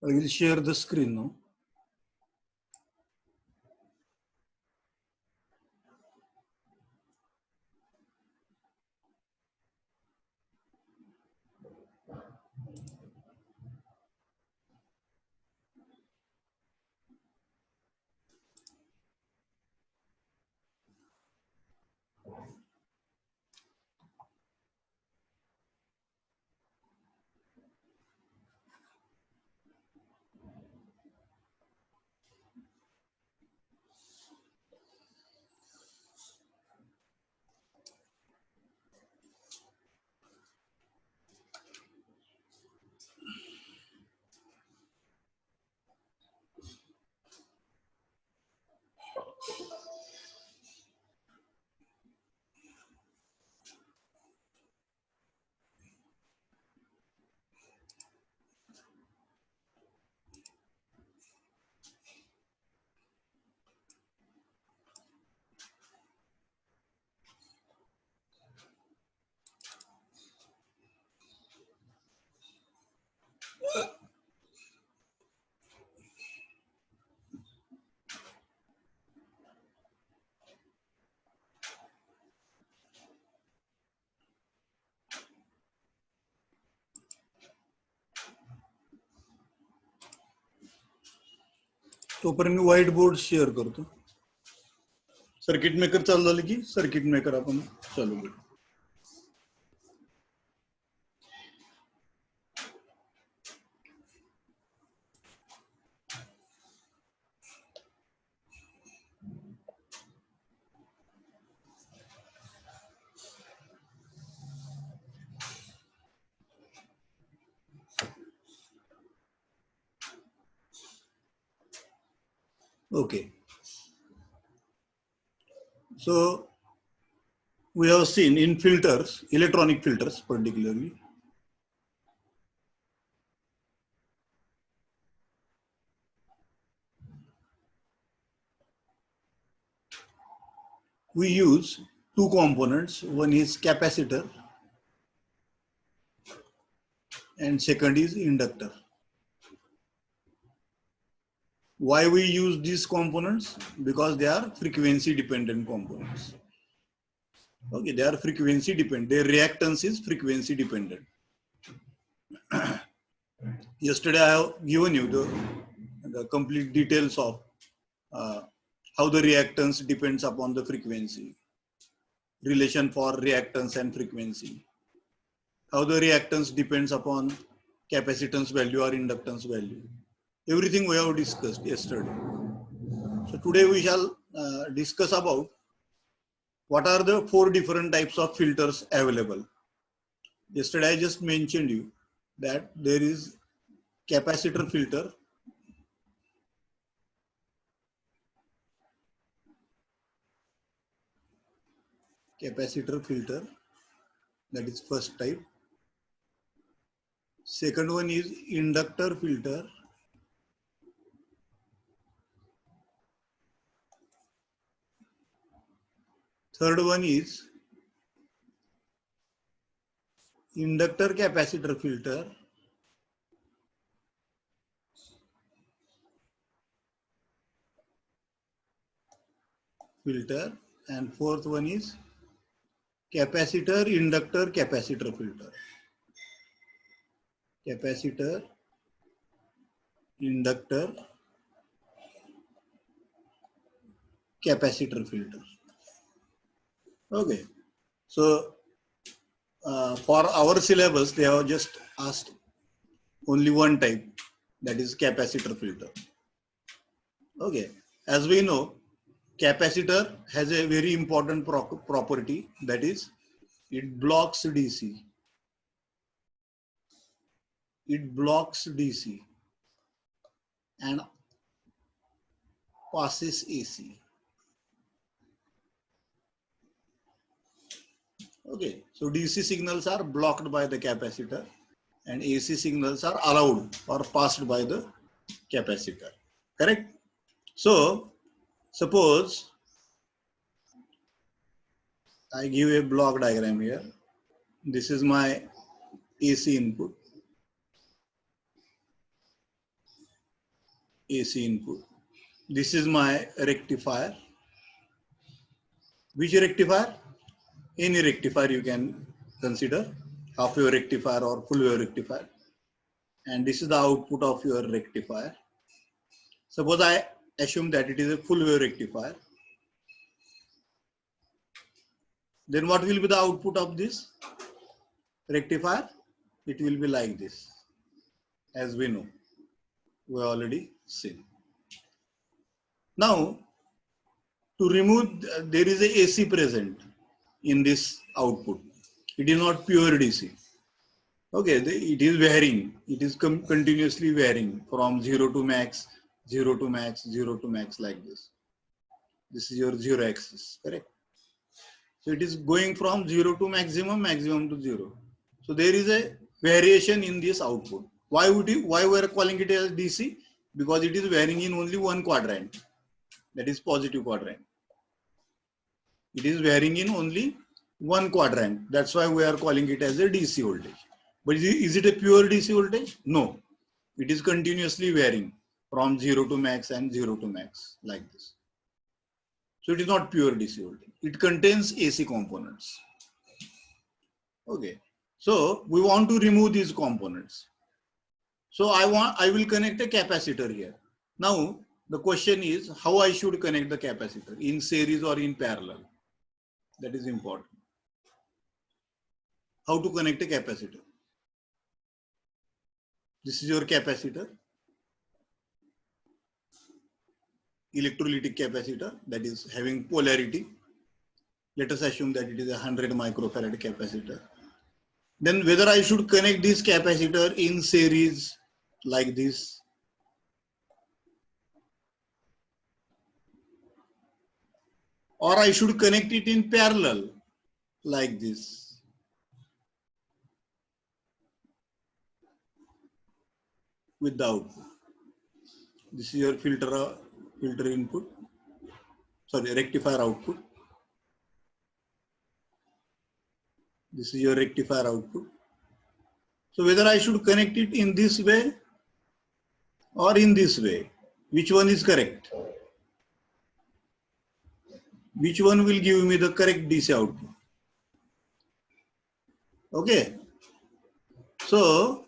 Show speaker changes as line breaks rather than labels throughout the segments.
I will share the screen now. तोपर्यंत मी white board share करतो. Circuit maker चालू झालं की सर्किट मेकर आपण चालू करू. Okay. So we have seen in filters, electronic filters particularly, we use two components. One is capacitor and second is inductor. Why we use these components? Because they are frequency dependent components. Okay, they are frequency dependent. Their reactance is frequency dependent. Yesterday I have given you the complete details of how the reactance depends upon the frequency, relation for reactance and frequency, how the reactance depends upon capacitance value or inductance value. Everything we have discussed yesterday. So today we shall discuss about what are the 4 different types of filters available. Yesterday I just mentioned you that there is capacitor filter, that is first type. Second one is inductor filter. Third one is inductor capacitor filter. And fourth one is capacitor inductor capacitor filter. Capacitor inductor capacitor filter. Okay, so for our syllabus they have just asked only one type, that is capacitor filter. Okay, as we know, capacitor has a very important property, that is it blocks DC. It blocks DC and passes AC. Okay, so DC signals are blocked by the capacitor and AC signals are allowed or passed by the capacitor. Correct? So suppose I give a block diagram here. This is my AC input. AC input. This is my rectifier. Which rectifier? Any rectifier you can consider, half wave rectifier or full wave rectifier. And this is the output of your rectifier. Suppose I assume that it is a full wave rectifier. Then what will be the output of this rectifier? It will be like this, as we know. We already seen. Now, to remove, there is a AC present in this output. It is not pure DC. Okay, it is varying. It is continuously varying from 0 to max, 0 to max, 0 to max, like this. This is your 0 axis, correct? So it is going from 0 to maximum, maximum to 0. So there is a variation in this output. Why we are calling it as DC? Because it is varying in only one quadrant, that is positive quadrant. It is varying in only one quadrant. That's why we are calling it as a DC voltage. But is it a pure DC voltage? No. It is continuously varying from 0 to max and 0 to max, like this. So it is not pure DC voltage. It contains AC components. Okay. So we want to remove these components. So I will connect a capacitor here. Now the question is how I should connect the capacitor, in series or in parallel. That is important. How to connect a capacitor. This is your capacitor, electrolytic capacitor, that is having polarity. Let us assume that it is a 100 microfarad capacitor. Then whether I should connect this capacitor in series like this, or I should connect it in parallel like this. With the output. This is your filter input, sorry, rectifier output. This is your rectifier output. So whether I should connect it in this way or in this way, which one is correct? Which one will give me the correct DC output? Okay. So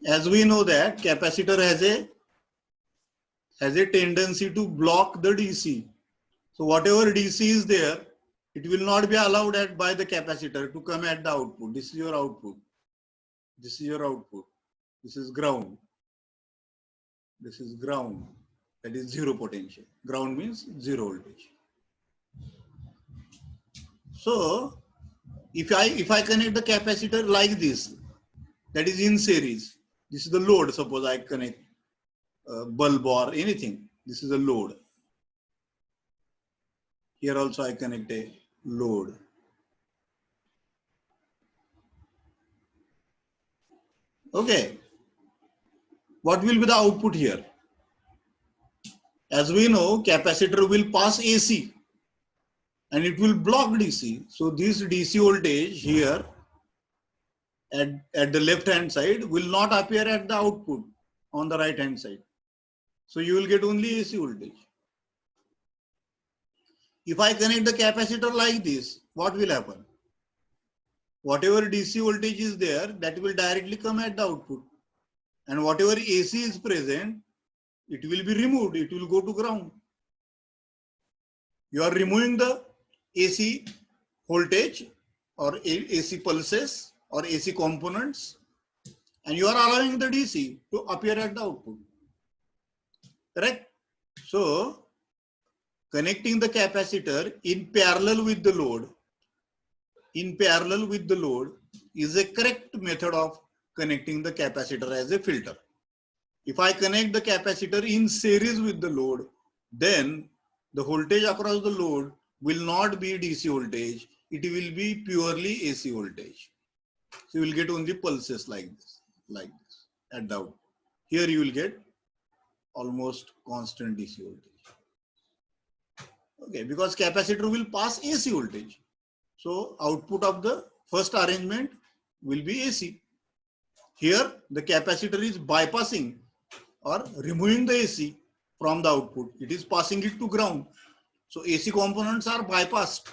as we know that capacitor has a tendency to block the DC. So whatever DC is there, it will not be allowed by the capacitor to come at the output. This is your output. This is your output. This is ground. This is ground. That is zero potential. Ground means zero voltage. So if I connect the capacitor like this, that is in series. This is the load. Suppose I connect a bulb or anything. This is a load. Here also I connect a load. Okay. What will be the output here? As we know, capacitor will pass AC and it will block DC. So this DC voltage here at the left hand side will not appear at the output on the right hand side. So you will get only AC voltage. If I connect the capacitor like this, what will happen? Whatever DC voltage is there, that will directly come at the output. And whatever AC is present, it will be removed. It will go to ground. You are removing the AC voltage or AC pulses or AC components, and you are allowing the DC to appear at the output. Correct? So connecting the capacitor in parallel with the load, is a correct method of connecting the capacitor as a filter. If I connect the capacitor in series with the load, then the voltage across the load will not be DC voltage. It will be purely AC voltage. So you will get only pulses like this at the output. Here you will get almost constant DC voltage. Okay, because capacitor will pass AC voltage. So output of the first arrangement will be AC. Here the capacitor is bypassing or removing the AC from the output, it is passing it to ground. So AC components are bypassed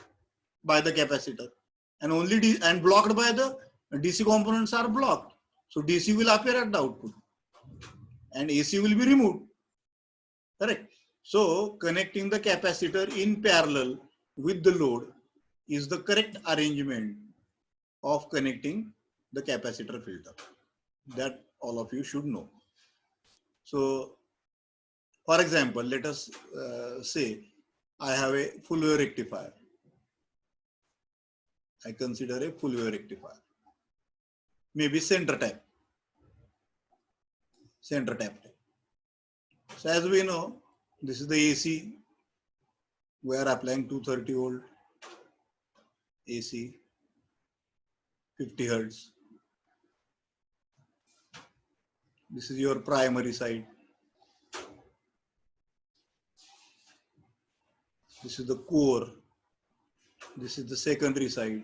by the capacitor, and only and blocked by the DC components are blocked. So DC will appear at the output and AC will be removed. Correct. So connecting the capacitor in parallel with the load is the correct arrangement of connecting the capacitor filter. That all of you should know. So for example, let us say I have a full wave rectifier. I consider a full wave rectifier. Maybe center tap. Center tap. So as we know, this is the AC. We are applying 230 volt AC, 50 hertz. This is your primary side. This is the core. This is the secondary side.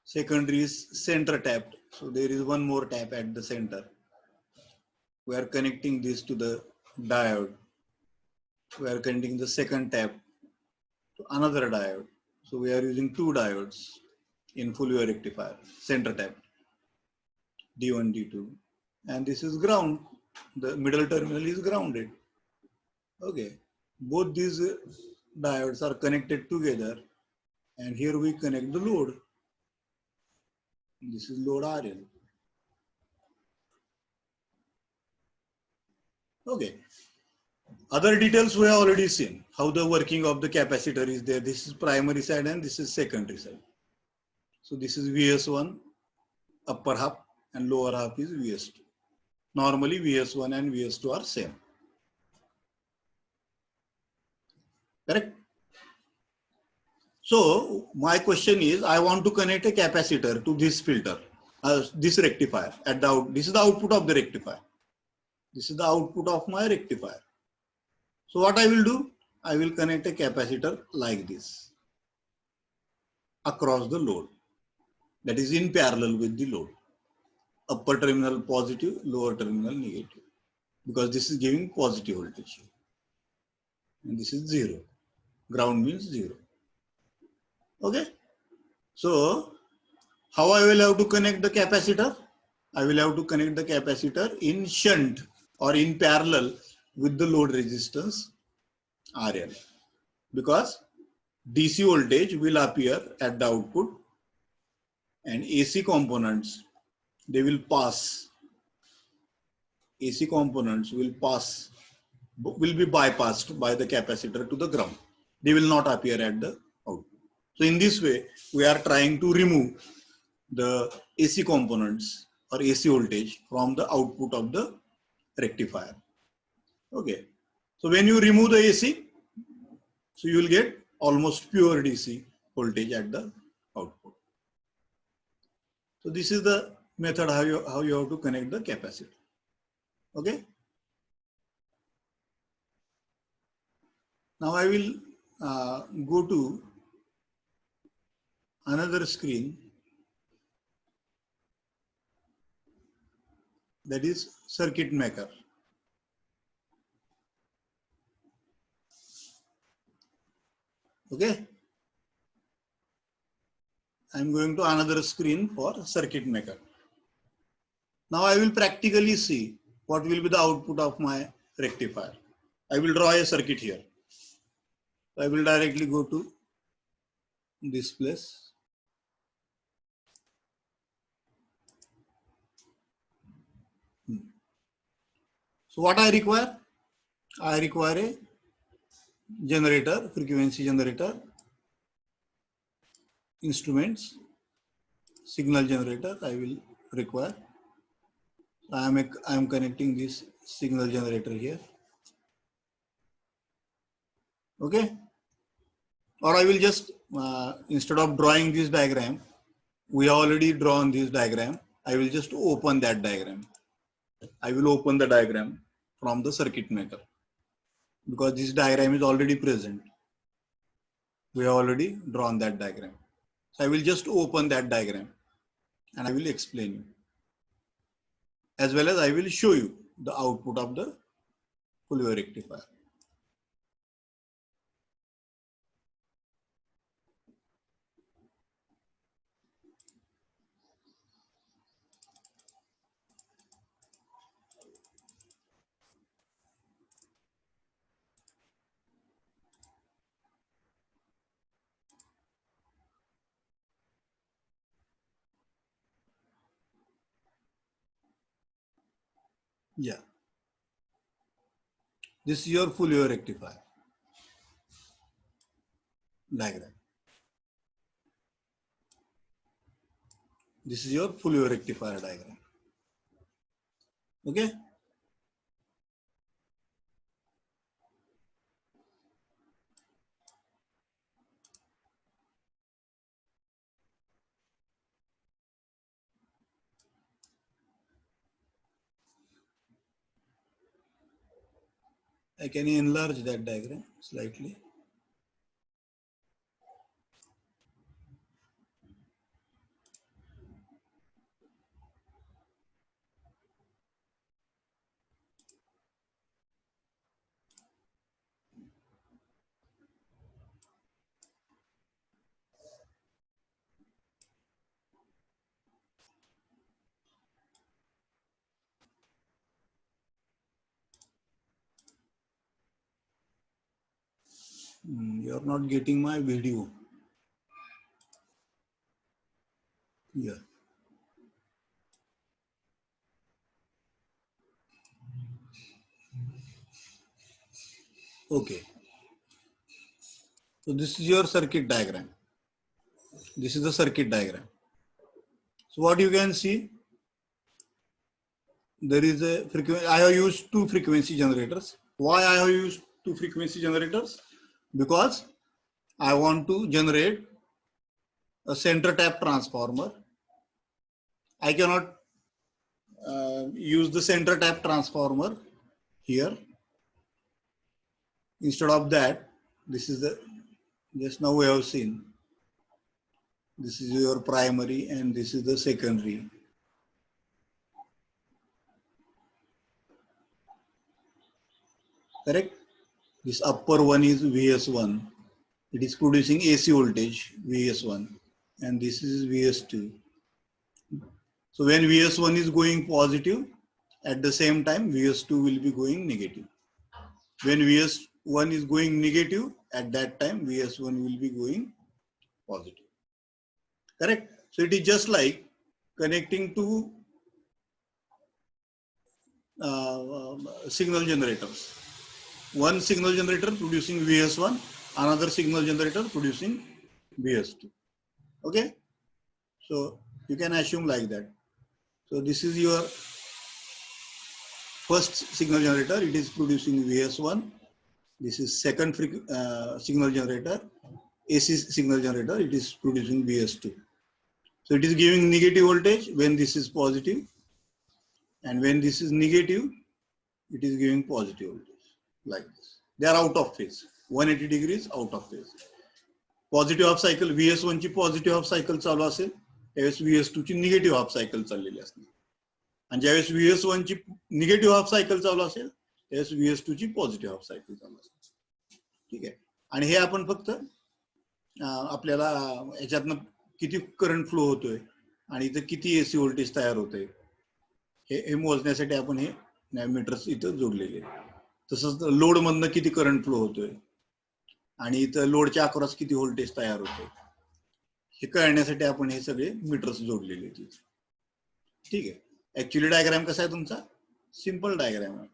Secondary is center tapped. So there is one more tap at the center. We are connecting this to the diode. We are connecting the second tap to another diode. So we are using two diodes in full wave rectifier, center tap, D1, D2. And this is ground. The middle terminal is grounded. Okay. Both these diodes are connected together. And here we connect the load. This is load RL. Okay. Other details we have already seen. How the working of the capacitor is there. This is primary side and this is secondary side. So this is VS1, upper half, and lower half is VS2. Normally VS1 and VS2 are same. Correct? So my question is, I want to connect a capacitor to this filter, this rectifier at the out. This is the output of the rectifier. This is the output of my rectifier. So what I will do? I will connect a capacitor like this across the load, that is in parallel with the load. Upper terminal positive, lower terminal negative, because this is giving positive voltage. And this is 0. Ground means 0. Okay. So how I will have to connect the capacitor? I will have to connect the capacitor in shunt or in parallel with the load resistance RL, because DC voltage will appear at the output and AC components, they will pass. AC components will be bypassed by the capacitor to the ground. They will not appear at the output. So in this way, we are trying to remove the AC components or AC voltage from the output of the rectifier. Okay. So when you remove the AC, so you will get almost pure DC voltage at the output. So this is the method how you have to connect the capacitor. Okay. Now I will go to another screen, that is circuit maker. Okay. I'm going to another screen for circuit maker. Now I will practically see what will be the output of my rectifier. I will draw a circuit here. I will directly go to this place. So what I require? I require a generator, frequency generator, instruments, signal generator I will require. I am connecting this signal generator here. Okay. Or I will just, instead of drawing this diagram, we have already drawn this diagram. I will just open that diagram. I will open the diagram from the circuit maker, because this diagram is already present. We have already drawn that diagram. So I will just open that diagram and I will explain you. As well as I will show you the output of the full wave rectifier. Yeah. This is your full wave rectifier diagram. This is your full wave rectifier diagram. Okay. I can enlarge that diagram slightly. You are not getting my video. Yeah. Okay. So this is your circuit diagram. This is the circuit diagram. So what you can see, there is a frequency. I have used two frequency generators. Why I have used two frequency generators? Because I want to generate a center tap transformer. I cannot use the center tap transformer here. Instead of that, this is the, just now we have seen, this is your primary and this is the secondary. Correct? This upper one is VS1. It is producing AC voltage, VS1, and this is VS2. So when VS1 is going positive, at the same time VS2 will be going negative. When VS1 is going negative, at that time VS1 will be going positive. Correct? So it is just like connecting to signal generators. One signal generator producing VS1, another signal generator producing VS2. Okay? So you can assume like that. So this is your first signal generator. It is producing VS1. This is second signal generator, AC signal generator. It is producing VS2. So it is giving negative voltage when this is positive, and when this is negative, it is giving positive voltage like this. They are out of phase. 180 degrees out of phase. Positive half cycle VS1 ची positive half cycle चालू असेल त्यावेळेस VS2 ची negative half cycle चाललेली असते आणि ज्यावेळेस VS1 ची निगेटिव्ह हाफ सायकल चालू असेल त्यावेळेस VS2 ची पॉझिटिव्ह हाफ सायकल चालू असेल. ठीक आहे. आणि हे आपण फक्त आपल्याला याच्यातनं किती करंट फ्लो होतोय आणि इथं किती AC व्होल्टेज तयार होतंय हे मोजण्यासाठी आपण हे नॅनोमीटर्स इथं जोडलेले आहेत. तसंच लोड मधनं किती करंट फ्लो होतोय आणि इथं लोडच्या अक्रॉस किती व्होल्टेज तयार होते हे कळण्यासाठी आपण हे सगळे मीटर्स जोडलेले आहेत. ठीक आहे. ऍक्च्युअली डायग्राम कसा आहे तुमचा? सिंपल डायग्राम आहे.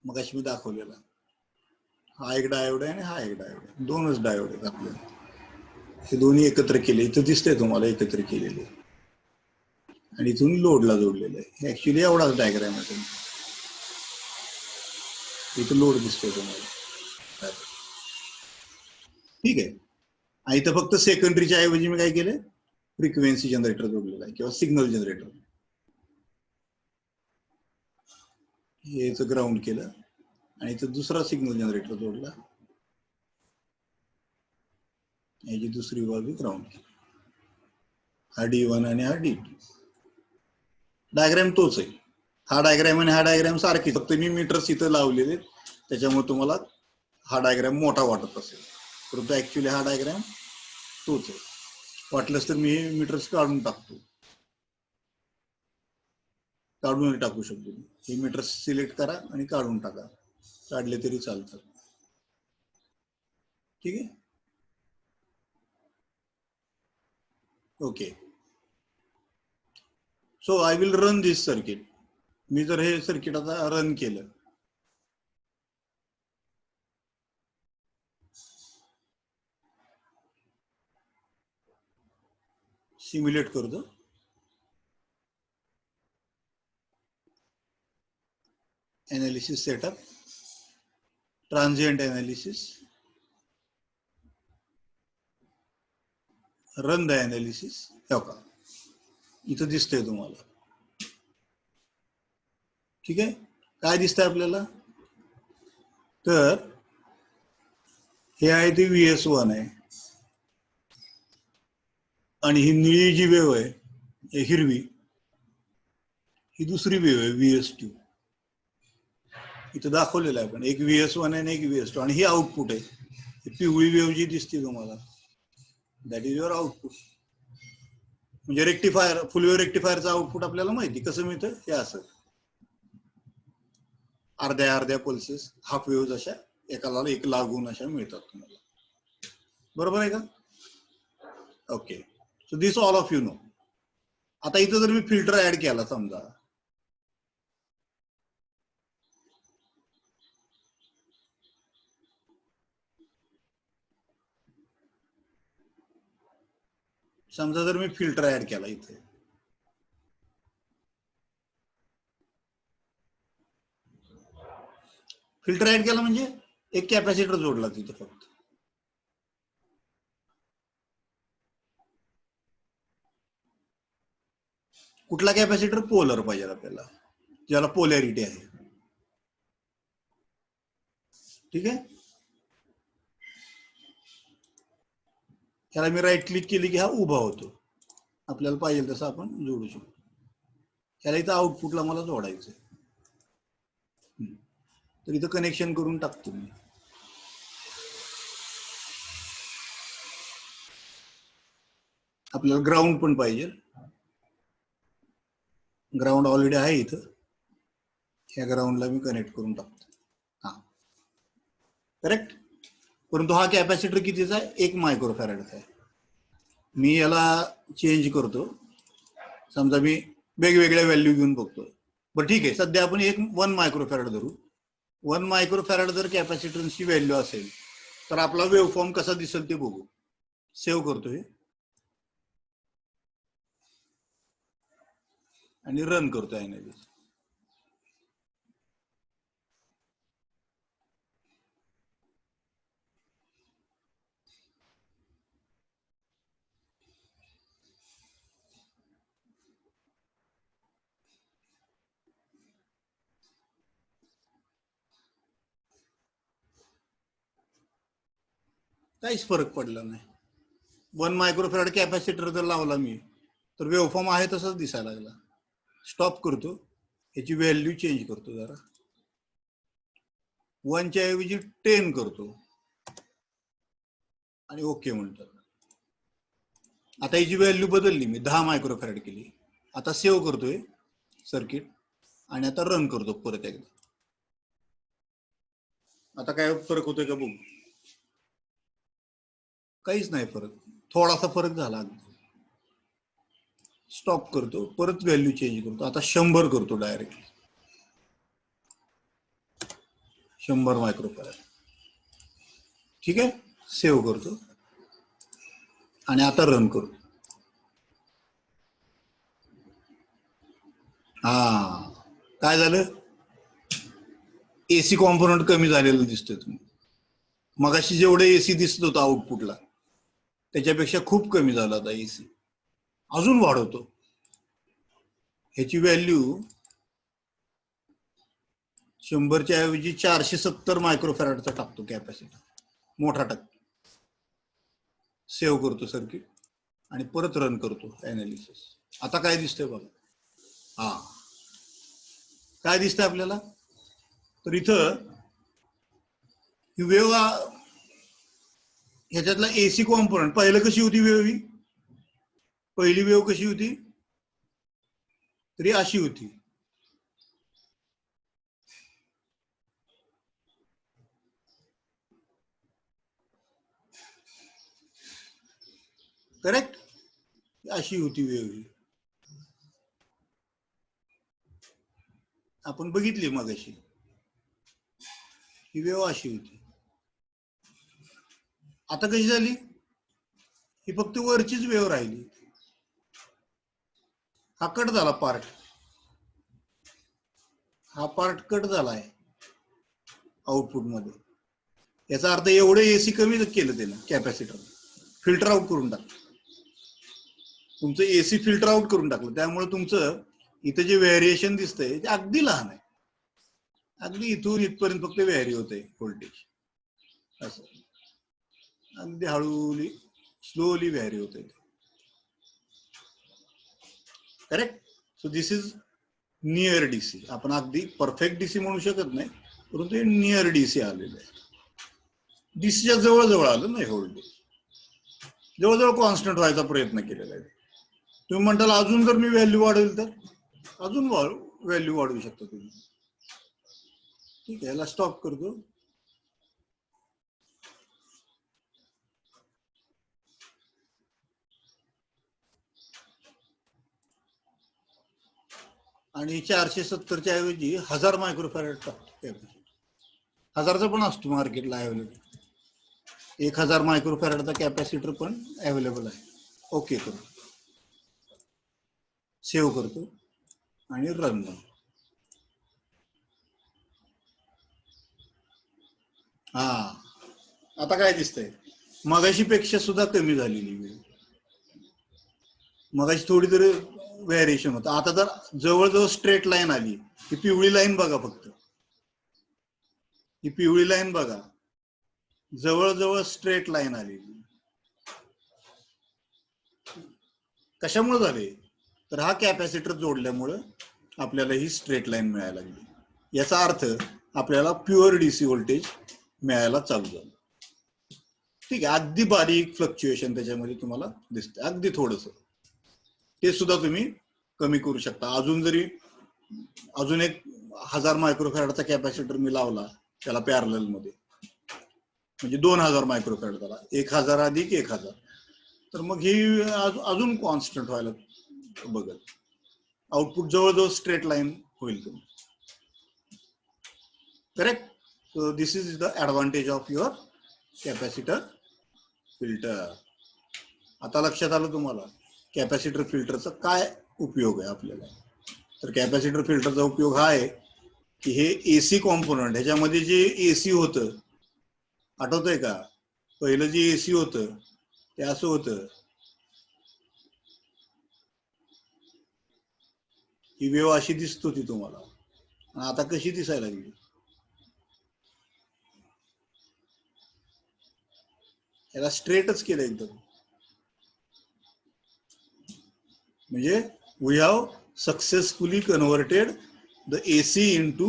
मग अशी मी दाखवलेला. हा एक डायोड आहे आणि हा एक डायोड आहे. दोनच डायोड आहेत आपल्याला. हे दोन्ही एकत्र केले. इथं दिसतंय तुम्हाला एकत्र केलेले आणि इथून लोडला जोडलेलं आहे. हे ऍक्च्युअली एवढाच डायग्राम आहे तुमचा. इथं लोड दिसतोय तुम्हाला. ठीक आहे. आणि इथं फक्त सेकंडरीच्या ऐवजी मी काय केलं फ्रिक्वेन्सी जनरेटर जोडलेला आहे किंवा सिग्नल जनरेटर. हेच ग्राउंड केलं आणि इथं दुसरा सिग्नल जनरेटर जोडला. याची दुसरी बाजू ग्राउंड केली. हा D1 आणि हा D2. डायग्राम तोच आहे. हा डायग्राम आणि हा डायग्राम सारखी, फक्त मी मीटर्स इथं लावलेले त्याच्यामुळे तुम्हाला हा डायग्राम मोठा वाटत असेल, परंतु ऍक्च्युली हा डायग्राम तोच आहे. वाटलंच तर मी हे मीटर्स काढून टाकतो, काढून टाकू शकतो. हे मीटर्स सिलेक्ट करा आणि काढून टाका, काढले तरी चालतात. ठीक आहे, okay. So I will run this circuit. मी जर हे सर्किट आता रन केलं, सिम्युलेट करतो. Analysis setup, transient analysis, run the analysis. हो का, इथं दिसतंय तुम्हाला. ठीक आहे, काय दिसतंय आपल्याला, तर हे आहे ते VS1 आहे, आणि ही निळी जी वेव आहे हिरवी, ही दुसरी वेव आहे VS2. इथं दाखवलेलं आहे, पण एक VS1 आहे आणि एक VS2, आणि ही आउटपुट आहे. पिवळी वेव जी दिसते तुम्हाला, दॅट इज युअर आउटपुट. म्हणजे रेक्टिफायर, फुल वेव्ह रेक्टिफायरचं आउटपुट आपल्याला माहिती कसं मिळतं, हे असं अर्ध्या अर्ध्या पल्सेस, हाफ वेव्ह अशा एकाला एक लागून अशा मिळतात तुम्हाला. बरोबर आहे का? Okay, so this all of you know. आता इथं जर मी फिल्टर ऍड केला समजा, जर मी फिल्टर ऍड केला इथे, फिल्टर ऍड केला म्हणजे एक कॅपॅसिटर जोडला तिथे फक्त. कुठला कॅपॅसिटर? पोलर पाहिजे आपल्याला, ज्याला पोलॅरिटी आहे. ठीक आहे, त्याला मी राईट क्लिक केली की हा उभा होतो. आपल्याला पाहिजे तसं आपण जोडू शकतो. त्याला इथं आउटपुटला मला जोडायचं, तर इथं कनेक्शन करून टाकतो मी. आपल्याला ग्राउंड पण पाहिजे, ग्राउंड ऑलरेडी आहे इथं, ह्या ग्राउंडला मी कनेक्ट करून टाकतो. हा, करेक्ट. परंतु हा कॅपॅसिटर कितीचा आहे? 1 मायक्रोफॅरेडचा आहे. मी याला चेंज करतो, समजा मी वेगवेगळ्या व्हॅल्यू घेऊन बघतो. बरं ठीक आहे, सध्या आपण 1 मायक्रोफॅरेड धरू. 1 मायक्रोफॅरेड जर कॅपॅसिटरची व्हॅल्यू असेल, तर आपला वेव्ह फॉर्म कसा दिसेल ते बघू. सेव्ह करतोय आणि रन करतोय एनालिसिस. काहीच फरक पडला नाही. 1 मायक्रोफॅरेड कॅपॅसिटर जर लावला मी, तर वेव्ह फॉर्म आहे तसंच दिसायला लागला. स्टॉप करतो, याची व्हॅल्यू चेंज करतो जरा, 1 च्या ऐवजी 10 करतो आणि ओके म्हणतो. आता याची व्हॅल्यू बदलली, मी 10 मायक्रोफॅरेड केली. आता सेव्ह करतोय सर्किट आणि आता रन करतो परत एकदा. आता काय फरक होतोय का बघू. काहीच नाही फरक, थोडासा फरक झाला. स्टॉप करतो, परत व्हॅल्यू चेंज करतो, आता 100 करतो डायरेक्ट, 100 मायक्रोफॅरेड. ठीक आहे, सेव्ह करतो आणि आता रन करतो. हा, काय झालं? एसी कॉम्पोनंट कमी झालेलं दिसतोय तुम्ही. मगाशी जेवढे एसी दिसत होतं आउटपुटला, त्याच्यापेक्षा खूप कमी झाला आता एसी. अजून वाढवतो, ह्याची व्हॅल्यू 100च्या ऐवजी 470 मायक्रोफॅरेडचा टाकतो कॅपॅसिटर, मोठा टाकतो. सेव्ह करतो सर्किट आणि परत रन करतो एनालिसिस. आता काय दिसतंय बघा. हा, काय दिसतंय आपल्याला? तर इथं ही वेव ह्याच्यातला एसी कॉम्पोनंट पहिलं कशी होती वेव ही? पहिली वेव कशी होती? तरी अशी होती. करेक्ट? अशी होती वेव ही. आपण बघितली मगाशी. ही वेव अशी होती. आता कशी झाली? ही फक्त वरचीच वेव राहिली. हा कट झाला पार्ट. हा पार्ट कट झालाय आउटपुट मध्ये. याचा अर्थ एवढं एसी कमी केलं त्यानं कॅपॅसिटर. फिल्टर आउट करून टाकलं. तुमचं एसी फिल्टर आउट करून टाकलं. त्यामुळे तुमचं इथं जे व्हेरिएशन दिसतंय ते अगदी लहान आहे. अगदी इथून इथपर्यंत फक्त व्हॅरी होते व्होल्टेज. असं अगदी हळूली स्लोली व्हॅरी होते. Correct? So this is near DC. आपण अगदी परफेक्ट डीसी म्हणू शकत नाही, परंतु नियर डीसी आलेलं आहे. डीसीच्या जवळजवळ आलं नाही व्होल्टेज. जवळजवळ कॉन्स्टंट व्हायचा प्रयत्न केलेला आहे. तुम्ही म्हणताल अजून जर मी व्हॅल्यू वाढवेल तर अजून व्हॅल्यू वाढवू शकता तुम्ही. ठीक आहे, याला स्टॉप करतो. आणि 470च्या ऐवजी 1000 मायक्रोफॅरेड टाकतो. 1000चा पण असतो मार्केटला अवेलेबल. 1000 मायक्रोफॅरेडचा कॅपॅसिटर पण अवेलेबल आहे. ओके करू, सेव्ह करतो आणि रन. हा, आता काय दिसतंय? मगाशी पेक्षा सुद्धा कमी झालेली वेळ. मगाशी थोडी तरी व्हेरिएशन होतं. आता जर जवळजवळ स्ट्रेट लाईन आली. ही पिवळी लाईन बघा फक्त. ही पिवळी लाईन बघा, जवळजवळ स्ट्रेट लाईन आलेली. कशामुळे झाले? तर हा कॅपॅसिटर जोडल्यामुळे आपल्याला ही स्ट्रेट लाईन मिळायला लागली. याचा अर्थ आपल्याला प्युअर डीसी व्होल्टेज मिळायला चालू झालं. ठीक आहे, अगदी बारीक फ्लक्च्युएशन त्याच्यामध्ये तुम्हाला दिसते, अगदी थोडस. ते सुद्धा तुम्ही कमी करू शकता. अजून एक 1000 मायक्रोफॅरेडचा कॅपॅसिटर मी लावला त्याला पॅरलल मध्ये, म्हणजे 2000 मायक्रोफॅरेड झाला. 1000 अधिक 1000, तर मग ही अजून कॉन्स्टंट व्हायला बघल. आउटपुट जवळजवळ स्ट्रेट लाईन होईल तुम्ही. Correct? So this is the advantage of your capacitor filter. आता लक्षात आलं तुम्हाला कॅपॅसिटर फिल्टरचा काय उपयोग आहे आपल्याला? तर कॅपॅसिटर फिल्टरचा उपयोग हा आहे की हे एसी कॉम्पोनंट, ह्याच्यामध्ये जे एसी होतं, आठवतंय का? पहिलं जे एसी होतं ते असं होतं. ही वेव अशी दिसत होती तुम्हाला, आता कशी दिसायला लागली? याला स्ट्रेटच केलं एकदम. म्हणजे we have successfully converted the AC into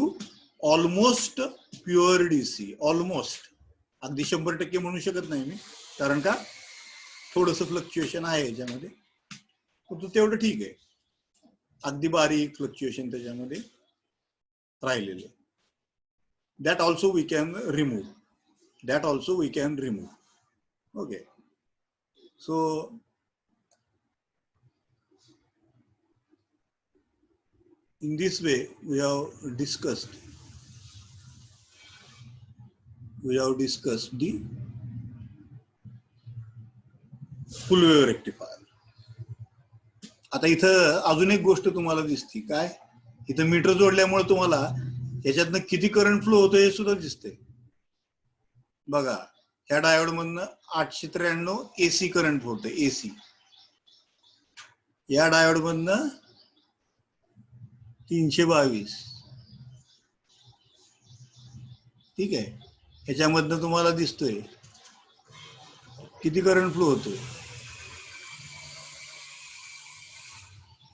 almost pure DC. Almost, अगदी 100% म्हणू शकत नाही मी, कारण का थोडस फ्लक्च्युएशन आहे याच्यामध्ये, परंतु तेवढं ठीक आहे. अगदी बारीक फ्लक्च्युएशन त्याच्यामध्ये राहिलेले. That also we can remove. That also we can remove. Okay, so in this way we have discussed the full wave rectifier. आता इथं अजून एक गोष्ट तुम्हाला दिसते. काय? इथं मीटर जोडल्यामुळे तुम्हाला ह्याच्यातनं किती करंट फ्लो होतो हे सुद्धा दिसते. बघा, ह्या डायोड मधनं 893 एसी करंट होते. एसी. या डायोड मधनं 322. ठीक आहे, ह्याच्यामधनं तुम्हाला दिसतोय किती करंट फ्लो होतोय.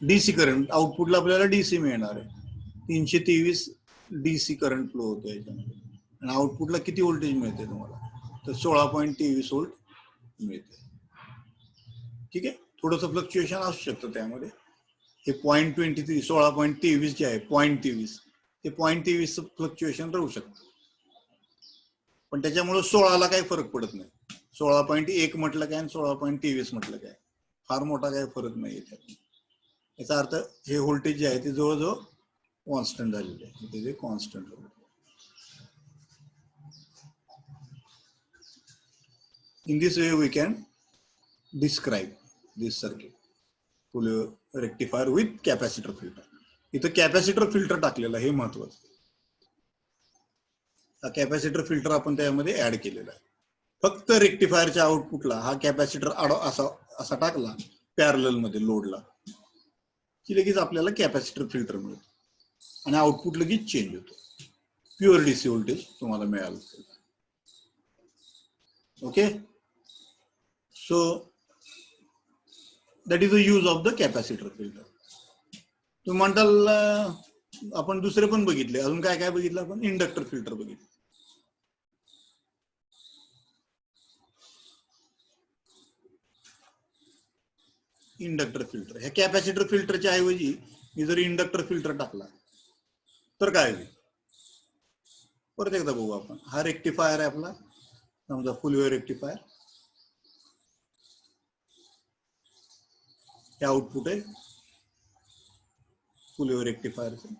डीसी करंट आउटपुटला आपल्याला डीसी मिळणार आहे. 323 DC करंट फ्लो होतो याच्यामध्ये आणि आउटपुटला किती व्होल्टेज मिळते तुम्हाला तर 16.23 व्होल्ट मिळते. ठीक आहे, थोडंसं फ्लक्च्युएशन असू शकतं त्यामध्ये. हे 0.23 16.23 जे आहे 0.23 ते 0.23 फ्लक्च्युएशन राहू शकतं, पण त्याच्यामुळे 16ला काही फरक पडत नाही. 16.1 म्हटलं काय आणि 16.23 म्हटलं काय फार मोठा काही फरक नाही त्यात. याचा अर्थ हे व्होल्टेज जे आहे ते जवळजवळ कॉन्स्टंट झालेले आहे, ते कॉन्स्टंट होईल. In this way we can describe this circuit, full rectifier with capacitor filter. इथं कॅपॅसिटर फिल्टर टाकलेला हे महत्वाचं. हा कॅपॅसिटर फिल्टर आपण त्यामध्ये ऍड केलेला आहे. फक्त रेक्टिफायरच्या आउटपुटला हा कॅपॅसिटर असा टाकला पॅरलल मध्ये लोडला की लगेच आपल्याला कॅपॅसिटर फिल्टर मिळतो आणि आउटपुट लगेच चेंज होतो. प्युअर डीसी व्होल्टेज तुम्हाला मिळालं. Okay, so that is the use of the capacitor filter. तुम्ही म्हणताल आपण दुसरे पण बघितले, अजून काय काय बघितलं आपण? इंडक्टर फिल्टर बघितलं. इंडक्टर फिल्टर, ह्या कॅपॅसिटर फिल्टरच्या ऐवजी मी जर इंडक्टर फिल्टर टाकला तर काय होईल परत एकदा बघू आपण. हा रेक्टिफायर आहे आपला, समजा फुल वेव्ह रेक्टिफायर. हे आउटपुट आहे फुल वेव्ह रेक्टिफायरचं.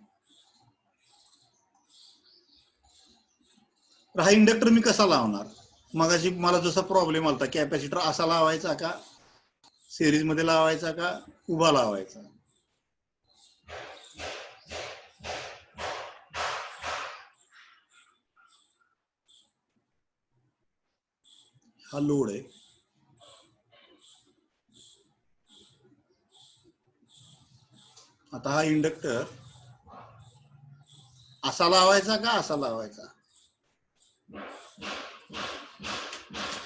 तर हा इंडक्टर मी कसा लावणार? मगाशी मला जसा प्रॉब्लेम आला कॅपॅसिटर असा लावायचा का सिरीज मध्ये लावायचा का उभा लावायचा? हा लोड आहे, आता हा इंडक्टर असा लावायचा का असा लावायचा?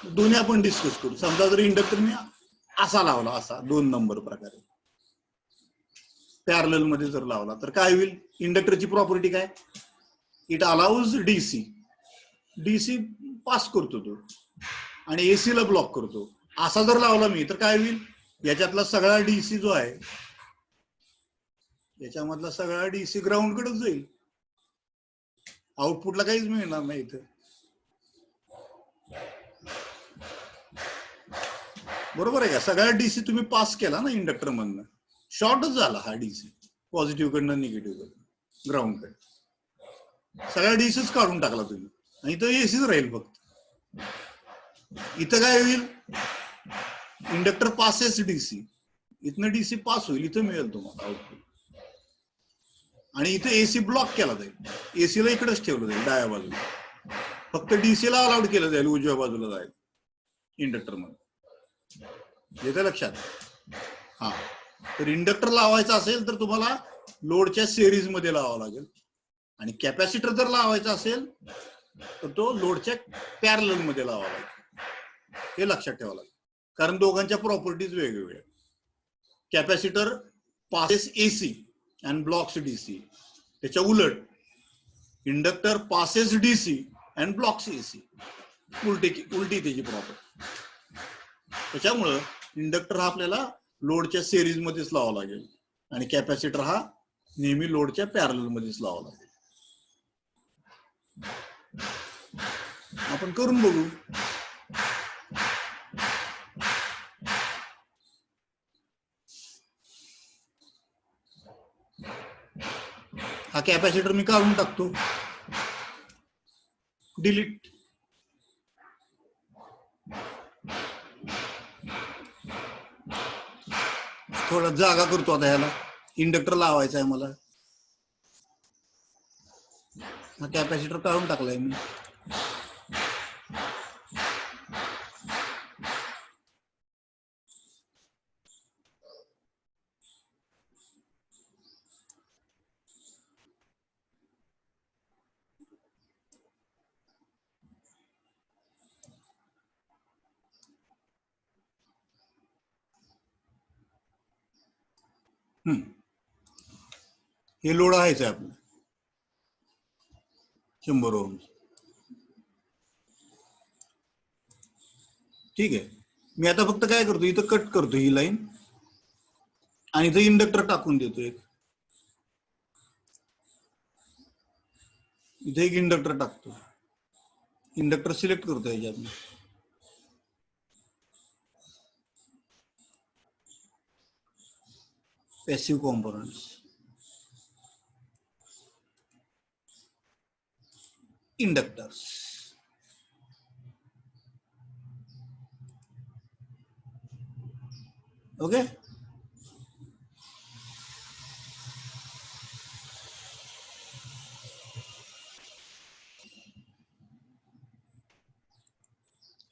दोन्ही आपण डिस्कस करू. समजा जर इंडक्टर मी असा लावला, असा 2 नंबर प्रकारे पॅरलल मध्ये जर लावला तर काय होईल? इंडक्टरची प्रॉपर्टी काय? इट अलाउज डीसी, डीसी पास करतो तो आणि एसी ला ब्लॉक करतो. असा जर लावला मी तर काय होईल? याच्यातला सगळा डीसी जो आहे याच्यामधला सगळा डीसी ग्राउंड कडेच जाईल, आउटपुटला काहीच मिळणार नाही इथं. बरोबर आहे का? सगळा डीसी तुम्ही पास केला ना इंडक्टर मधनं, शॉर्टच झाला हा डीसी, पॉझिटिव्ह कडनं निगेटिव्ह कडनं ग्राउंड कडे. सगळा डीसीच काढून टाकला तुम्ही आणि इथं एसीच राहील फक्त. इथं काय होईल? इंडक्टर पासेस डीसी, इथनं डीसी पास होईल, इथं मिळेल तुम्हाला आउटपुट. आणि इथं एसी ब्लॉक केला जाईल, एसीला इकडेच ठेवलं जाईल डाव्या बाजूला, फक्त डीसीला अलाउड केलं जाईल उजव्या बाजूला जाईल इंडक्टर मध्ये. येतं लक्षात? हा, तर इंडक्टर लावायचा असेल तर तुम्हाला लोडच्या सिरीज मध्ये लावावं लागेल आणि कॅपॅसिटर जर लावायचा असेल तर तो लोडच्या पॅरलल मध्ये लावावा लागेल. हे लक्षात ठेवावं लागेल, कारण दोघांच्या प्रॉपर्टीज वेगवेगळ्या. Capacitor passes AC and blocks DC, त्याच्या उलट inductor passes DC and blocks AC, उलटी त्याची प्रॉपर्टी. त्याच्यामुळं इंडक्टर हा आपल्याला लोडच्या सिरीज मध्येच लावावा लागेल आणि कॅपॅसिटर हा नेहमी लोडच्या पॅरलल मध्येच लावावा लागेल. आपण करून बघू. हा कॅपॅसिटर मी काढून टाकतो, डिलीट. थोडा जागा करतो आता ह्याला, इंडक्टर लावायचा आहे मला. हा कॅपॅसिटर काढून टाकलाय मी. हे लोड आहेच आहे आपलं. 100 ओम. ठीक आहे. मी आता फक्त काय करतो, इथं कट करतो ही लाईन आणि इथं इंडक्टर टाकून देतो एक. इथे एक इंडक्टर टाकतो. इंडक्टर सिलेक्ट करतो याच्यात. Passive components, inductors. Okay.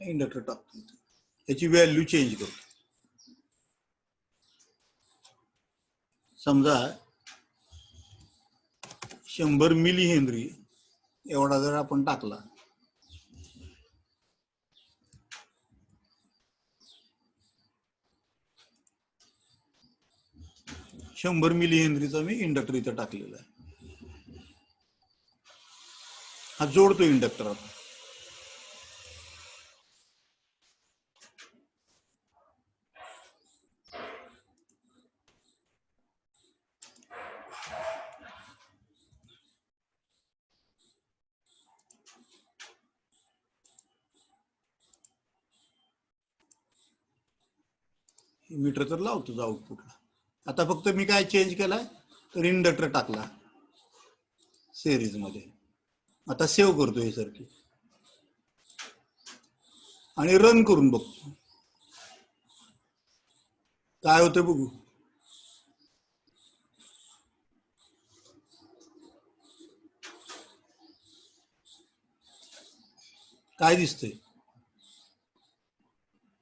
Inductor टाकतो, याची व्हॅल्यू चेंज करतो. समजा 100 मिली हेनरी एवढा जर आपण टाकला, $100 मिली हेनरीचा मी इंडक्टर इथं टाकलेला आहे. हा जोडतो इंडक्टर. मीटर तर लावतोच आउटपुटला. आता फक्त मी काय चेंज केलाय, तर इंडक्टर टाकला सिरीज मध्ये. आता सेव्ह करतो हे सर्किट आणि रन करून बघतो काय होतं बघू. काय दिसतंय,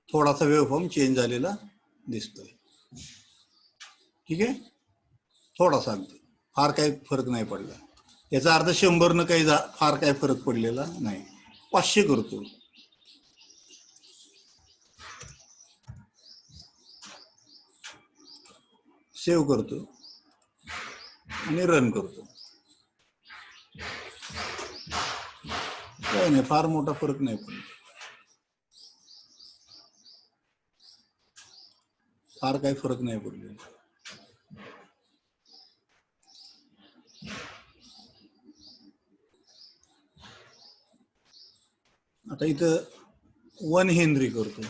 थोडासा वेव्हफॉर्म चेंज झालेला दिसतोय. ठीक आहे, थोडासा अगदी, फार काही फरक नाही पडला. याचा अर्थ 100 न काही फार काही फरक पडलेला नाही. 500 करतो, सेव्ह करतो आणि रन करतो. काही नाही, फार मोठा फरक नाही पडला. फार काही फरक नाही पडलेला. आता इथं 1 हेनरी करतो.